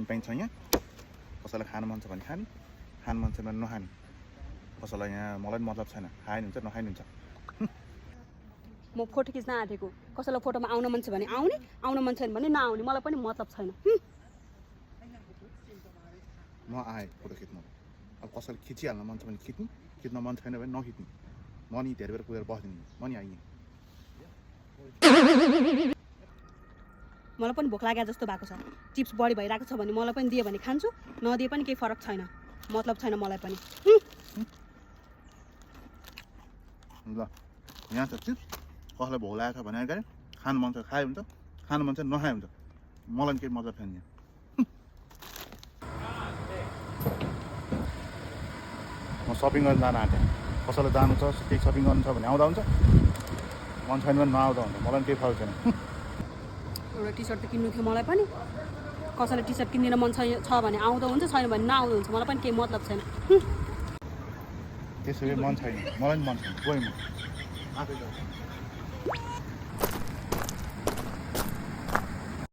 पाइन्छ यहाँ कसैलाई खानु मन छ भने खाने खानु मन छैन भने नखाने कसैलाई यहाँ मलाई पनि मतलब छैन खाए नि हुन्छ नखाए नि हुन्छ म फोटो खिच्न आँटेको कसैलाई फोटोमा आउन मन छ भने आउने आउन मन छैन भने नआउने मलाई पनि मतलब छैन म आएँ फोटो खिच्नु अब कसैले खिचिहाल्न मन छ भने खिच्नु खिच्न मन छैन भने नखिच्नु म नि धेरै बेर कुदेर बस्दिनँ म नि आइएँ मलाई पनि भोक लाग्यो जस्तो भएको छ चिप्स बढी भइरहेको छ भने मलाई पनि दियो भने खान्छु नदिए पनि केही फरक छैन मतलब छैन मलाई पनि ल यहाँ छ चिप्स कसैलाई भोक लागेको छ भने अगाडि खानु मन छ खायो हुन्छ खानु मन छ नखाए हुन्छ मलाई पनि केही मतलब छैन यहाँ म सपिङ गर्न जान आँटेँ कसैलाई जानु छ केही सपिङ गर्नु छ भने आउँदा हुन्छ मन छैन भने नआउँदा हुन्छ मलाई पनि केही फरक छैन एउटा टी सर्ट त किन्नु थियो मलाई पनि कसैले टी सर्ट किनिदिन मन छ भने आउँदा हुन्छ छैन भने नआउँदा हुन्छ मलाई पनि केही मतलब छैन त्यसो भए मन छैन मलाई पनि मन छैन गएँ म आफै